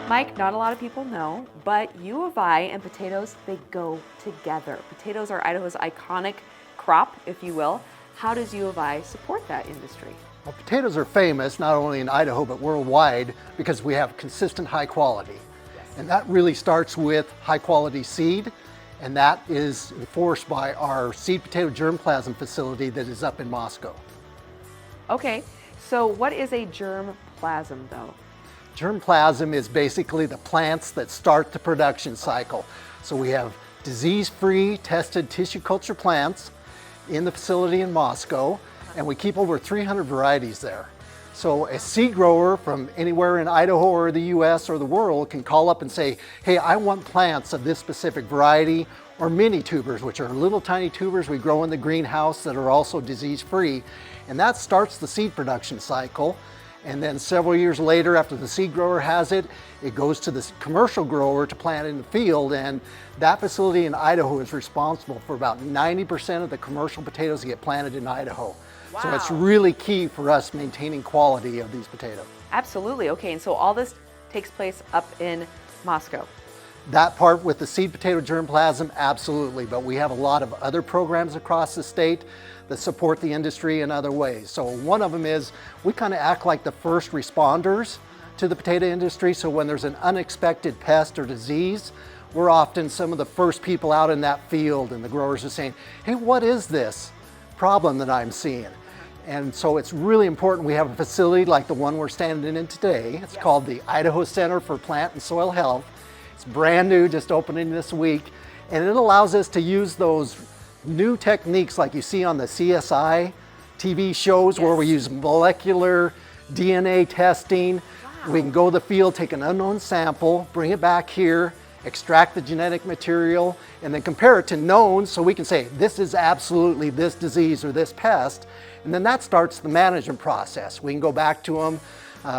Mike, not a lot of people know, but U of I and potatoes, they go together. Potatoes are Idaho's iconic crop, if you will. How does U of I support that industry? Well, potatoes are famous not only in Idaho but worldwide because we have consistent high quality. Yes. And that really starts with high quality seed, and that is enforced by our seed potato germplasm facility that is up in Moscow. Okay, so what is a germplasm though? Germplasm is basically the plants that start the production cycle. So we have disease-free tested tissue culture plants in the facility in Moscow, and we keep over 300 varieties there. So a seed grower from anywhere in Idaho or the US or the world can call up and say, hey, I want plants of this specific variety, or mini tubers, which are little tiny tubers we grow in the greenhouse that are also disease-free. And that starts the seed production cycle. And then several years later, after the seed grower has it, it goes to the commercial grower to plant in the field. And that facility in Idaho is responsible for about 90% of the commercial potatoes that get planted in Idaho. Wow. So it's really key for us maintaining quality of these potatoes. Absolutely. Okay, and so all this takes place up in Moscow. That part with the seed potato germplasm, absolutely, but we have a lot of other programs across the state that support the industry in other ways. So one of them is we kind of act like the first responders to the potato industry. So when there's an unexpected pest or disease, we're often some of the first people out in that field, and the growers are saying, hey, what is this problem that I'm seeing? And so it's really important we have a facility like the one we're standing in today. It's called the Idaho Center for Plant and Soil Health. It's brand new, just opening this week, and it allows us to use those new techniques like you see on the CSI TV shows where we use molecular DNA testing. Wow. We can go to the field, take an unknown sample, bring it back here, extract the genetic material, and then compare it to known so we can say this is absolutely this disease or this pest. And then that starts the management process. We can go back to them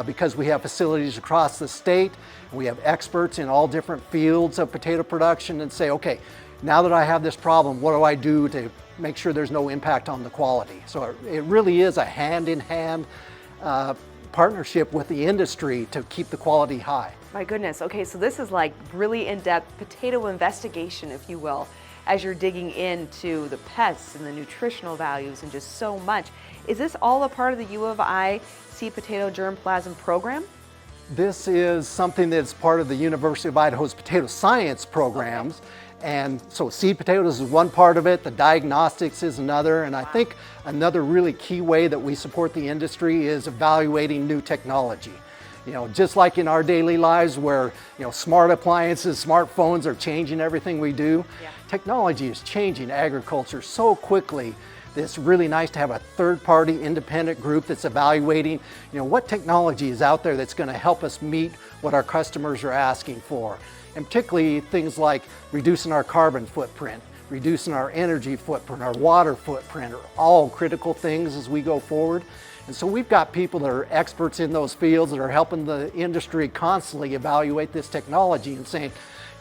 because we have facilities across the state. We have experts in all different fields of potato production and say, okay, now that I have this problem, what do I do to make sure there's no impact on the quality? So it really is a hand-in-hand partnership with the industry to keep the quality high. My goodness. Okay, so this is like really in-depth potato investigation, if you will, as you're digging into the pests and the nutritional values and just so much. Is this all a part of the U of I seed potato germplasm program? This is something that's part of the University of Idaho's potato science programs. Okay. And so seed potatoes is one part of it, the diagnostics is another, and I think another really key way that we support the industry is evaluating new technology. You know, just like in our daily lives where, you know, smart appliances, smartphones are changing everything we do, technology is changing agriculture so quickly that it's really nice to have a third-party independent group that's evaluating, you know, what technology is out there that's going to help us meet what our customers are asking for. And particularly things like reducing our carbon footprint, reducing our energy footprint, our water footprint are all critical things as we go forward. And so we've got people that are experts in those fields that are helping the industry constantly evaluate this technology and saying,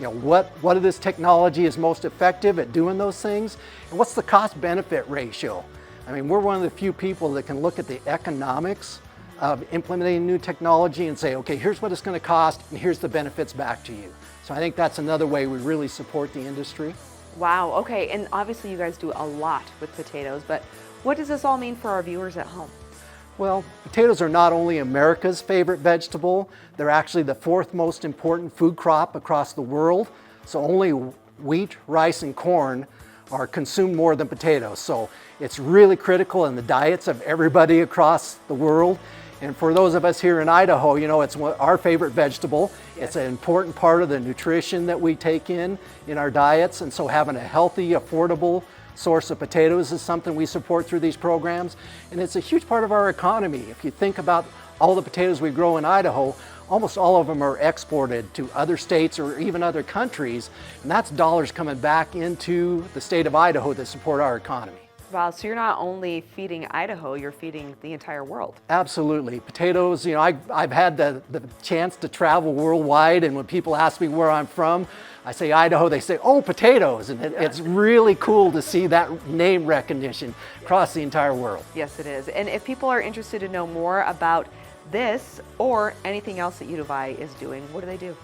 you know, what of this technology is most effective at doing those things? And what's the cost-benefit ratio? I mean, we're one of the few people that can look at the economics of implementing new technology and say, okay, here's what it's going to cost and here's the benefits back to you. So I think that's another way we really support the industry. Wow, okay, and obviously you guys do a lot with potatoes, but what does this all mean for our viewers at home? Well, potatoes are not only America's favorite vegetable, they're actually the fourth most important food crop across the world. So only wheat, rice, and corn are consumed more than potatoes. So it's really critical in the diets of everybody across the world. And for those of us here in Idaho, you know, it's our favorite vegetable. It's an important part of the nutrition that we take in our diets. And so having a healthy, affordable source of potatoes is something we support through these programs. And it's a huge part of our economy. If you think about all the potatoes we grow in Idaho, almost all of them are exported to other states or even other countries. And that's dollars coming back into the state of Idaho to support our economy. Wow, so you're not only feeding Idaho, you're feeding the entire world. Absolutely. Potatoes, you know, I've had the chance to travel worldwide, and when people ask me where I'm from, I say Idaho, they say, oh, potatoes. And it's really cool to see that name recognition across the entire world. Yes, it is. And if people are interested to know more about this or anything else that UW is doing, what do they do?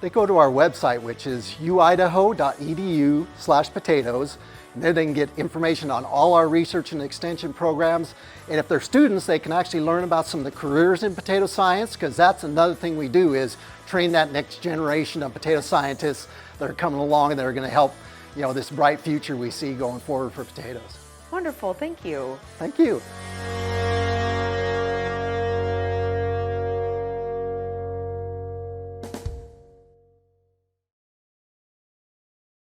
They go to our website, which is uidaho.edu/potatoes. And there they can get information on all our research and extension programs. And if they're students, they can actually learn about some of the careers in potato science, because that's another thing we do is train that next generation of potato scientists that are coming along and that are going to help, you know, this bright future we see going forward for potatoes. Wonderful, thank you. Thank you.